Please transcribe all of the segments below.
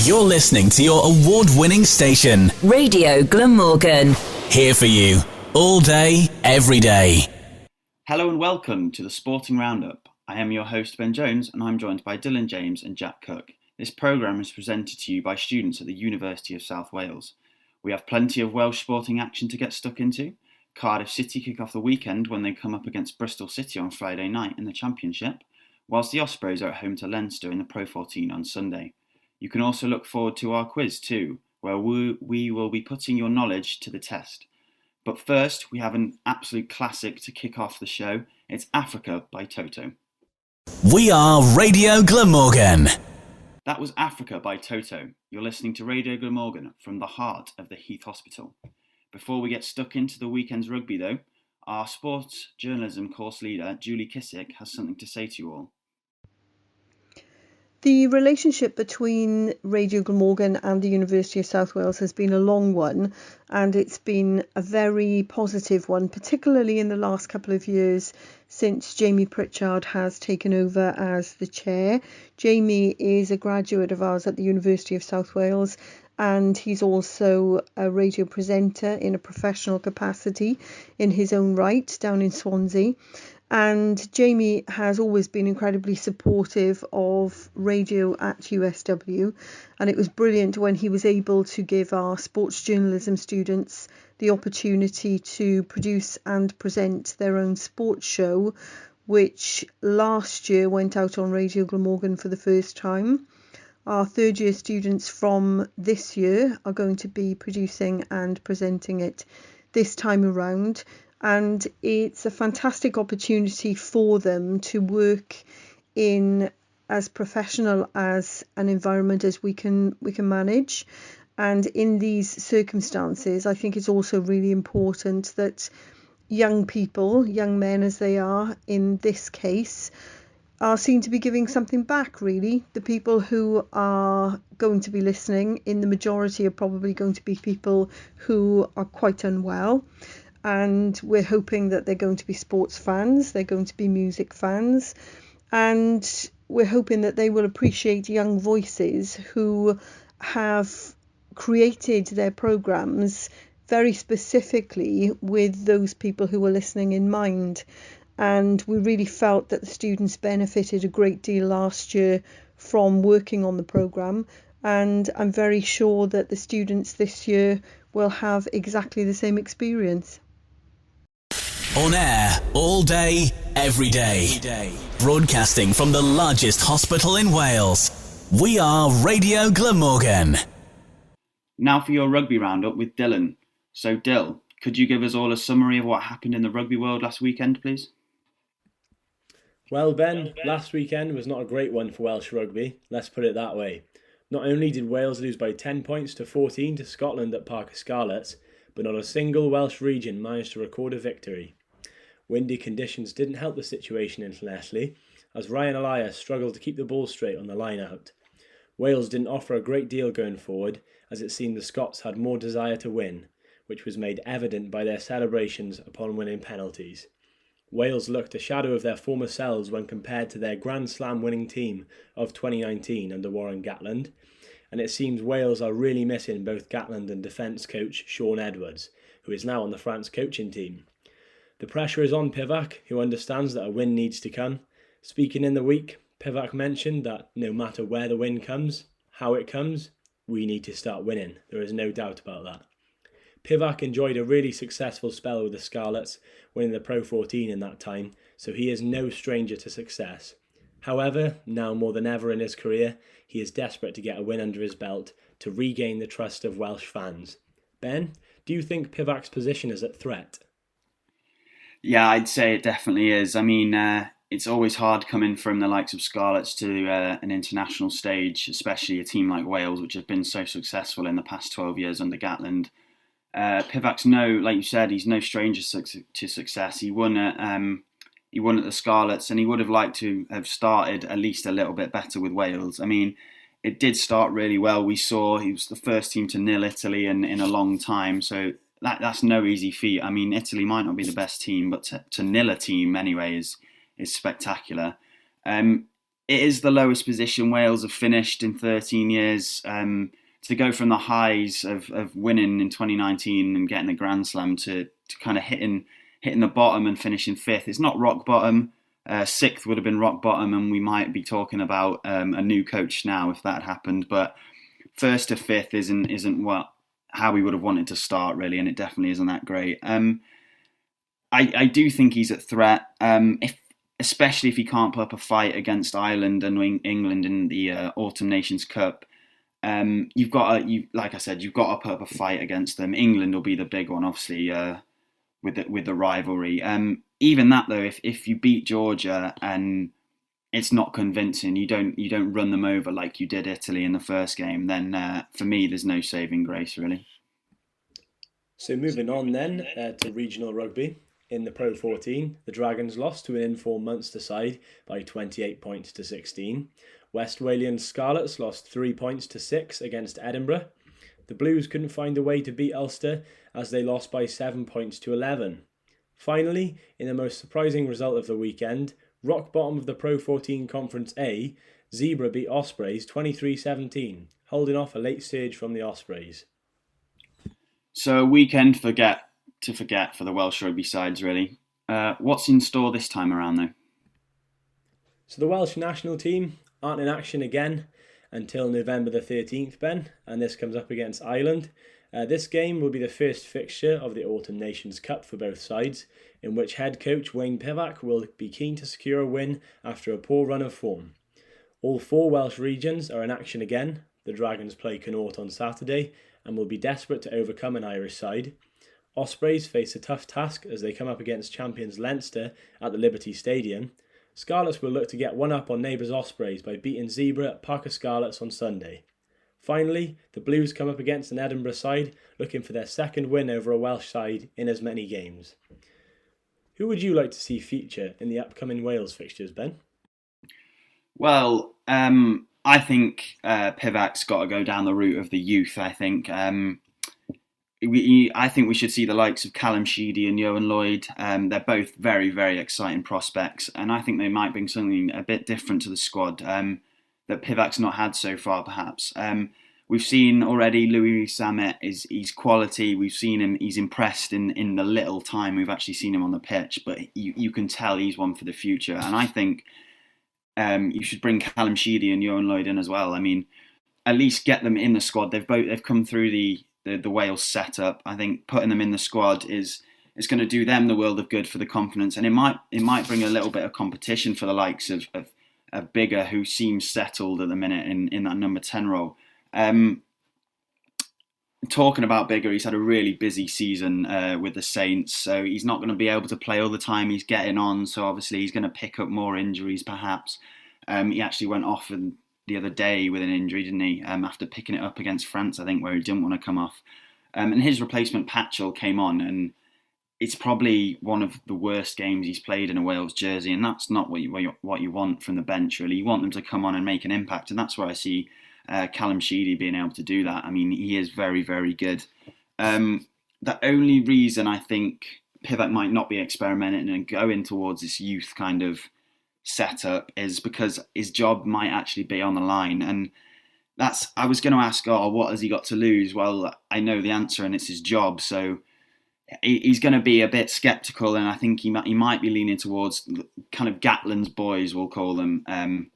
You're listening to your award-winning station, Radio Glamorgan. Here for you, all day, every day. Hello and welcome to the Sporting Roundup. I am your host Ben Jones and I'm joined by Dylan James and Jack Cook. This programme is presented to you by students at the University of South Wales. We have plenty of Welsh sporting action to get stuck into. Cardiff City kick off the weekend when they come up against Bristol City on Friday night in the Championship, whilst the Ospreys are at home to Leinster in the Pro 14 on Sunday. You can also look forward to our quiz too, where we will be putting your knowledge to the test. But first, we have an absolute classic to kick off the show. It's Africa by Toto. We are Radio Glamorgan. That was Africa by Toto. You're listening to Radio Glamorgan from the heart of the Heath Hospital. Before we get stuck into the weekend's rugby though, our sports journalism course leader, Julie Kissick, has something to say to you all. The relationship between Radio Glamorgan and the University of South Wales has been a long one, and it's been a very positive one, particularly in the last couple of years since Jamie Pritchard has taken over as the chair. Jamie is a graduate of ours at the University of South Wales, and he's also a radio presenter in a professional capacity in his own right down in Swansea. And Jamie has always been incredibly supportive of radio at USW, and it was brilliant when he was able to give our sports journalism students the opportunity to produce and present their own sports show, which last year went out on Radio Glamorgan for the first time. Our third year students from this year are going to be producing and presenting it this time around. And it's a fantastic opportunity for them to work in as professional as an environment as we can manage. And in these circumstances, I think it's also really important that young people, young men as they are in this case, are seen to be giving something back, really. The people who are going to be listening, in the majority, are probably going to be people who are quite unwell. And we're hoping that they're going to be sports fans, they're going to be music fans, and we're hoping that they will appreciate young voices who have created their programmes very specifically with those people who are listening in mind. And we really felt that the students benefited a great deal last year from working on the programme, and I'm very sure that the students this year will have exactly the same experience. On air, all day, every day. Broadcasting from the largest hospital in Wales. We are Radio Glamorgan. Now for your rugby roundup with Dylan. So Dill, could you give us all a summary of what happened in the rugby world last weekend, please? Well, Ben, last weekend was not a great one for Welsh rugby, let's put it that way. Not only did Wales lose by 10 points to 14 to Scotland at Parc y Scarlets, but not a single Welsh region managed to record a victory. Windy conditions didn't help the situation internationally, as Ryan Elias struggled to keep the ball straight on the line-out. Wales didn't offer a great deal going forward, as it seemed the Scots had more desire to win, which was made evident by their celebrations upon winning penalties. Wales looked a shadow of their former selves when compared to their Grand Slam winning team of 2019 under Warren Gatland, and it seems Wales are really missing both Gatland and defence coach Sean Edwards, who is now on the France coaching team. The pressure is on Pivac, who understands that a win needs to come. Speaking in the week, Pivac mentioned that no matter where the win comes, how it comes, we need to start winning. There is no doubt about that. Pivac enjoyed a really successful spell with the Scarlets, winning the Pro 14 in that time, so he is no stranger to success. However, now more than ever in his career, he is desperate to get a win under his belt to regain the trust of Welsh fans. Ben, do you think Pivac's position is at threat? Yeah, I'd say it definitely is. I mean, it's always hard coming from the likes of Scarlets to an international stage, especially a team like Wales, which have been so successful in the past 12 years under Gatland. Pivac's like you said, he's no stranger to success. He won at the Scarlets, and he would have liked to have started at least a little bit better with Wales. I mean, it did start really well. We saw he was the first team to nil Italy in a long time, so that's no easy feat. I mean, Italy might not be the best team, but to nil a team anyway is spectacular. it is the lowest position Wales have finished in 13 years. To go from the highs of winning in 2019 and getting the Grand Slam to kind of hitting the bottom and finishing fifth, it's not rock bottom. Sixth would have been rock bottom, and we might be talking about a new coach now if that happened. But first to fifth isn't how we would have wanted to start, really, and it definitely isn't that great. I do think he's a threat, especially if he can't put up a fight against Ireland and England in the Autumn Nations Cup. You've got to put up a fight against them. England will be the big one, obviously, with the rivalry. Even that though, if you beat Georgia and it's not convincing, you don't run them over like you did Italy in the first game, then for me there's no saving grace, really. So moving on then to regional rugby. In the Pro 14, the Dragons lost to an in-form Munster side by 28 points to 16. West Walian Scarlets lost 3 points to 6 against Edinburgh. The Blues couldn't find a way to beat Ulster as they lost by 7 points to 11. Finally, in the most surprising result of the weekend, rock bottom of the Pro 14 Conference A, Zebra beat Ospreys 23-17, holding off a late stage from the Ospreys. So a weekend to forget for the Welsh rugby sides, really. What's in store this time around, though? So the Welsh national team aren't in action again until November the 13th, Ben, and this comes up against Ireland. This game will be the first fixture of the Autumn Nations Cup for both sides, in which head coach Wayne Pivac will be keen to secure a win after a poor run of form. All 4 Welsh regions are in action again. The Dragons play Connaught on Saturday and will be desperate to overcome an Irish side. Ospreys face a tough task as they come up against champions Leinster at the Liberty Stadium. Scarlets will look to get one up on neighbours Ospreys by beating Zebra at Parker Scarlets on Sunday. Finally, the Blues come up against an Edinburgh side looking for their second win over a Welsh side in as many games. Who would you like to see feature in the upcoming Wales fixtures, Ben? Well, I think Pivac's got to go down the route of the youth, I think. I think we should see the likes of Callum Sheedy and Ioan Lloyd. They're both very, very exciting prospects, and I think they might bring something a bit different to the squad that Pivac's not had so far, perhaps. We've seen already Louis Samet, he's quality. We've seen him, he's impressed in the little time we've actually seen him on the pitch, but you can tell he's one for the future. And I think you should bring Callum Sheedy and Ioan Lloyd in as well. I mean, at least get them in the squad. They've come through the Wales setup. I think putting them in the squad is going to do them the world of good for the confidence, and it might bring a little bit of competition for the likes of Bigger, who seems settled at the minute in that number 10 role. Talking about Bigger, he's had a really busy season with the Saints, so he's not going to be able to play all the time he's getting on, so obviously he's going to pick up more injuries perhaps. He actually went off the other day with an injury, didn't he? After picking it up against France, I think, where he didn't want to come off. And his replacement, Patchell, came on, and it's probably one of the worst games he's played in a Wales jersey, and that's not what you want from the bench, really. You want them to come on and make an impact, and that's where I see Callum Sheedy being able to do that. I mean, he is very, very good. The only reason I think Pivac might not be experimenting and going towards this youth kind of setup is because his job might actually be on the line, and I was going to ask, what has he got to lose? Well, I know the answer, and it's his job, so he's going to be a bit sceptical, and I think he might be leaning towards kind of Gatland's boys, we'll call them.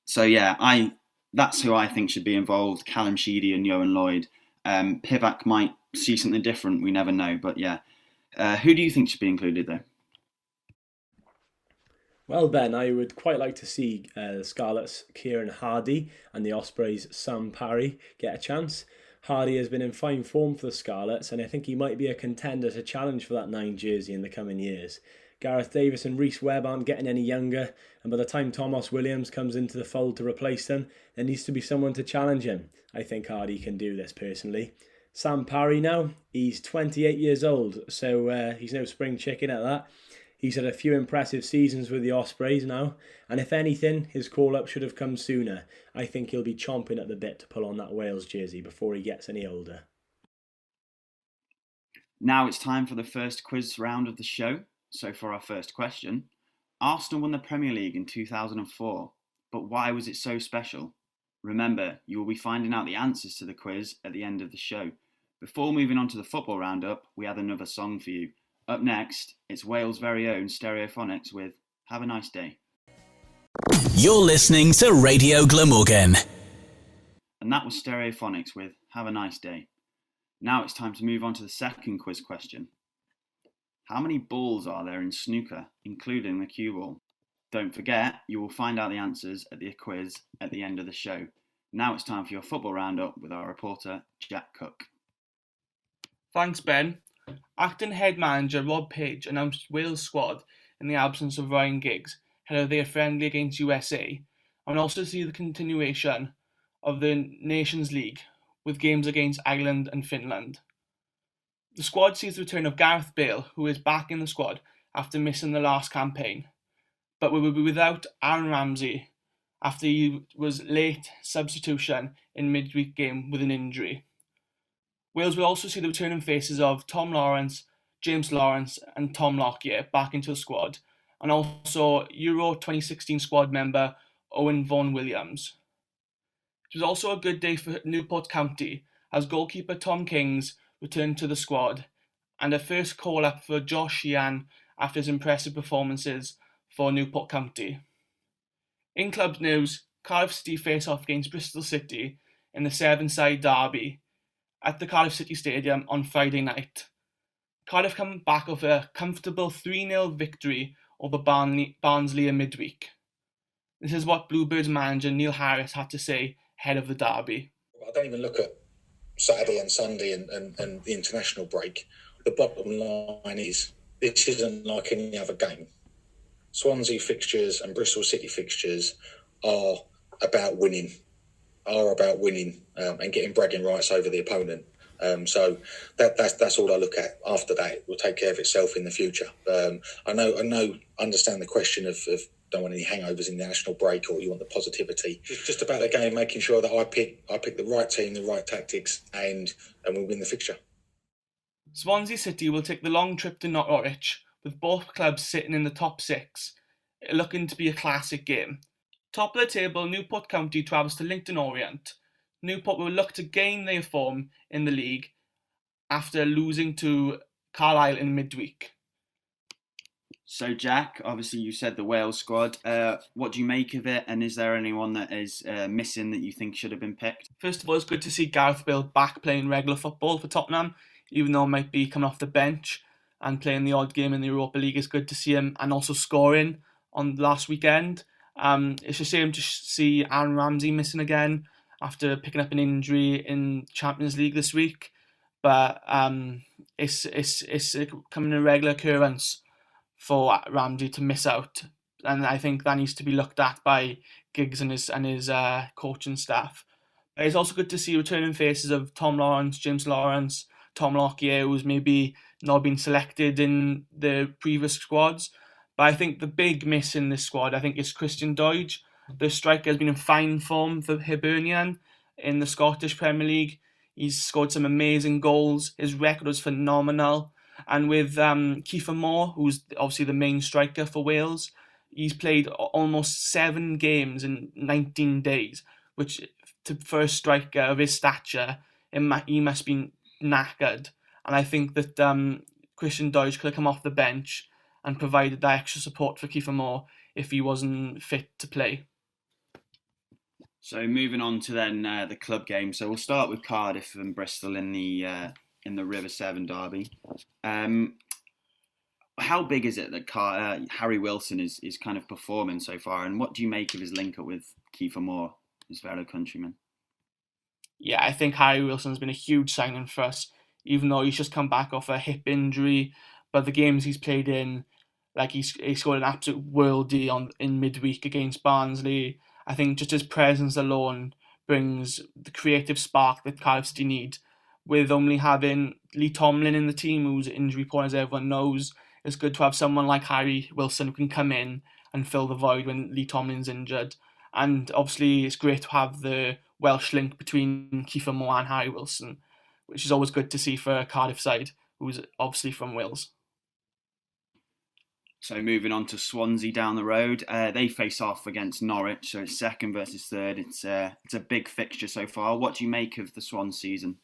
So yeah, that's who I think should be involved: Callum Sheedy and Ioan Lloyd. Pivac might see something different, we never know, but yeah. Who do you think should be included though? Well, Ben, I would quite like to see the Scarlets' Kieran Hardy and the Ospreys' Sam Parry get a chance. Hardy has been in fine form for the Scarlets, and I think he might be a contender to challenge for that 9 jersey in the coming years. Gareth Davis and Rhys Webb aren't getting any younger, and by the time Thomas Williams comes into the fold to replace them, there needs to be someone to challenge him. I think Hardy can do this personally. Sam Parry now, he's 28 years old, so he's no spring chicken at that. He's had a few impressive seasons with the Ospreys now, and if anything, his call-up should have come sooner. I think he'll be chomping at the bit to pull on that Wales jersey before he gets any older. Now it's time for the first quiz round of the show. So for our first question, Arsenal won the Premier League in 2004. But why was it so special? Remember, you will be finding out the answers to the quiz at the end of the show. Before moving on to the football roundup, we have another song for you. Up next, it's Wales' very own Stereophonics with Have a Nice Day. You're listening to Radio Glamorgan. And that was Stereophonics with Have a Nice Day. Now it's time to move on to the second quiz question. How many balls are there in snooker, including the cue ball? Don't forget, you will find out the answers at the quiz at the end of the show. Now it's time for your football roundup with our reporter, Jack Cook. Thanks, Ben. Acting head manager Rob Page announced Wales' squad in the absence of Ryan Giggs ahead of their friendly against USA, and also see the continuation of the Nations League with games against Ireland and Finland. The squad sees the return of Gareth Bale, who is back in the squad after missing the last campaign, but we will be without Aaron Ramsey after he was late substitution in midweek game with an injury. Wales will also see the returning faces of Tom Lawrence, James Lawrence and Tom Lockyer back into the squad, and also Euro 2016 squad member Owen Vaughan-Williams. It was also a good day for Newport County as goalkeeper Tom Kings returned to the squad, and a first call-up for Josh Sheehan after his impressive performances for Newport County. In club news, Cardiff City face off against Bristol City in the seven-side derby at the Cardiff City Stadium on Friday night. Cardiff come back off a comfortable 3-0 victory over Barnsley in midweek. This is what Bluebirds manager Neil Harris had to say ahead of the derby. I don't even look at Saturday and Sunday and the international break. The bottom line is, this isn't like any other game. Swansea fixtures and Bristol City fixtures are about winning. And getting bragging rights over the opponent. So that's all I look at. After that, it will take care of itself in the future. Understand the question of don't want any hangovers in the national break, or you want the positivity. It's just about the game, making sure that I pick the right team, the right tactics, and we win the fixture. Swansea City will take the long trip to Norwich, with both clubs sitting in the top six, looking to be a classic game. Top of the table, Newport County travels to Leyton Orient. Newport will look to gain their form in the league after losing to Carlisle in midweek. So, Jack, obviously you said the Wales squad. What do you make of it, and is there anyone that is missing that you think should have been picked? First of all, it's good to see Gareth Bale back playing regular football for Tottenham, even though he might be coming off the bench and playing the odd game in the Europa League. It's good to see him, and also scoring on last weekend. It's a shame to see Aaron Ramsey missing again after picking up an injury in Champions League this week, but it's becoming a regular occurrence for Ramsey to miss out, and I think that needs to be looked at by Giggs and his coaching staff. But it's also good to see returning faces of Tom Lawrence, James Lawrence, Tom Lockyer, who's maybe not been selected in the previous squads. But I think the big miss in this squad, I think, is Christian Doidge. The striker has been in fine form for Hibernian in the Scottish Premier League. He's scored some amazing goals. His record was phenomenal. And with Kiefer Moore, who's obviously the main striker for Wales, he's played almost 7 games in 19 days, which for a striker of his stature, he must be knackered. And I think that Christian Doidge could have come off the bench and provided that extra support for Kiefer Moore if he wasn't fit to play. So moving on to then the club game. So we'll start with Cardiff and Bristol in the River Severn derby. How big is it that Harry Wilson is kind of performing so far, and what do you make of his link up with Kiefer Moore, his fellow countryman? Yeah, I think Harry Wilson's been a huge signing for us, even though he's just come back off a hip injury. But the games he's played in, like he scored an absolute worldie in midweek against Barnsley. I think just his presence alone brings the creative spark that Cardiff City need. With only having Lee Tomlin in the team, who's injury prone as everyone knows, it's good to have someone like Harry Wilson who can come in and fill the void when Lee Tomlin's injured. And obviously it's great to have the Welsh link between Kiefer Moore and Harry Wilson, which is always good to see for a Cardiff side, who's obviously from Wales. So moving on to Swansea down the road, they face off against Norwich, so it's second versus third. It's a big fixture so far. What do you make of the Swans season?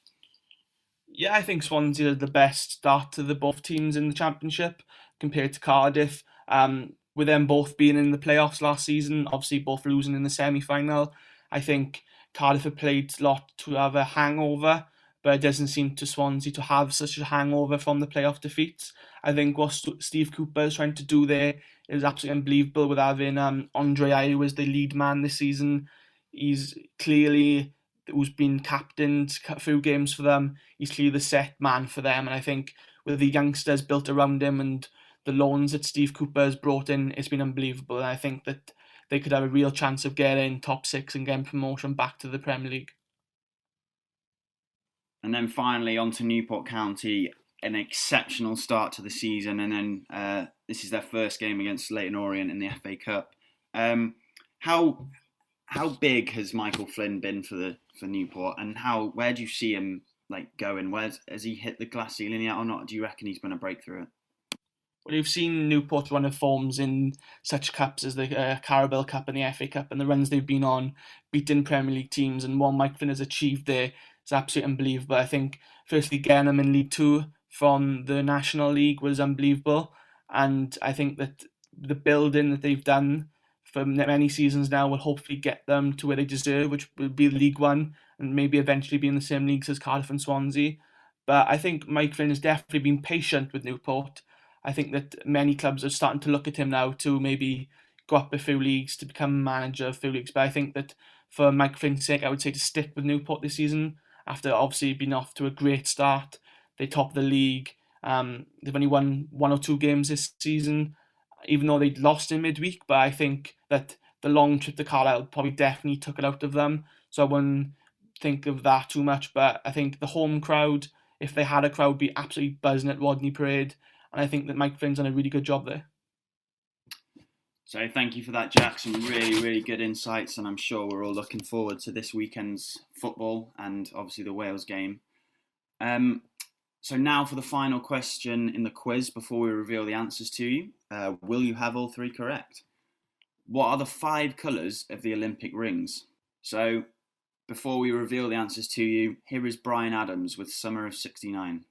Yeah, I think Swansea had the best start to the both teams in the Championship compared to Cardiff. With them both being in the playoffs last season, obviously both losing in the semi-final. I think Cardiff have played a lot to have a hangover, but it doesn't seem to Swansea to have such a hangover from the playoff defeats. I think what Steve Cooper is trying to do there is absolutely unbelievable with having Andre Ayew as the lead man this season. He's clearly, who's been captained a few games for them, he's clearly the set man for them. And I think with the youngsters built around him and the loans that Steve Cooper has brought in, it's been unbelievable. And I think that they could have a real chance of getting top 6 and getting promotion back to the Premier League. And then finally on to Newport County, an exceptional start to the season, and then this is their first game against Leyton Orient in the FA Cup. How big has Michael Flynn been for Newport, and where do you see him going? Has he hit the glass ceiling yet or not? Do you reckon he's going to break through it? Well, you've seen Newport run of forms in such cups as the Carabao Cup and the FA Cup, and the runs they've been on, beating Premier League teams, and what Mike Flynn has achieved there is absolutely unbelievable. I think, firstly, getting them in League 2 from the National League was unbelievable, and I think that the building that they've done for many seasons now will hopefully get them to where they deserve, which will be League 1, and maybe eventually be in the same leagues as Cardiff and Swansea. But I think Mike Flynn has definitely been patient with Newport. I think that many clubs are starting to look at him now to maybe go up a few leagues to become manager of a few leagues. But I think that for Mike Flynn's sake, I would say to stick with Newport this season, after obviously being off to a great start. They top the league. They've only won 1 or 2 games this season, even though they lost in midweek. But I think that the long trip to Carlisle probably definitely took it out of them. So I wouldn't think of that too much. But I think the home crowd, if they had a crowd, would be absolutely buzzing at Rodney Parade. And I think that Mike Flynn's done a really good job there. So thank you for that, Jack. Some really, really good insights, and I'm sure we're all looking forward to this weekend's football and obviously the Wales game. So now for the final question in the quiz before we reveal the answers to you. Will you have all 3 correct? What are the 5 colours of the Olympic rings? So before we reveal the answers to you, here is Bryan Adams with Summer of '69.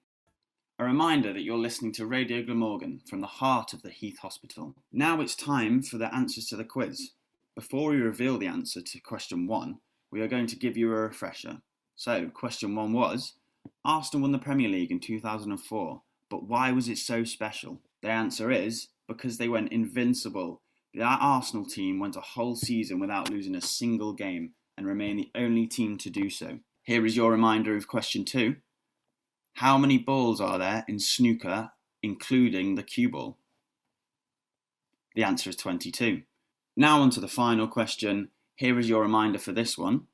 A reminder that you're listening to Radio Glamorgan from the heart of the Heath Hospital. Now it's time for the answers to the quiz. Before we reveal the answer to question 1, we are going to give you a refresher. So, question 1 was, Arsenal won the Premier League in 2004, but why was it so special? The answer is, because they went invincible. That Arsenal team went a whole season without losing a single game and remain the only team to do so. Here is your reminder of question 2. How many balls are there in snooker, including the cue ball? The answer is 22. Now on to the final question. Here is your reminder for this one.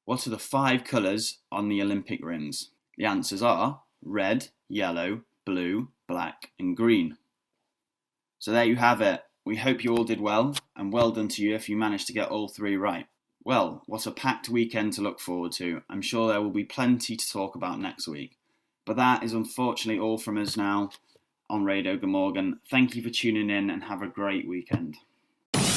What are the 5 colours on the Olympic rings? The answers are red, yellow, blue, black and green. So there you have it. We hope you all did well, and well done to you if you managed to get all 3 right. Well, what a packed weekend to look forward to. I'm sure there will be plenty to talk about next week. But that is unfortunately all from us now on Radio Glamorgan. Thank you for tuning in and have a great weekend.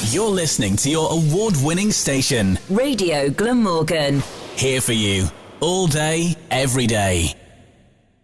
You're listening to your award-winning station, Radio Glamorgan. Here for you, all day, every day.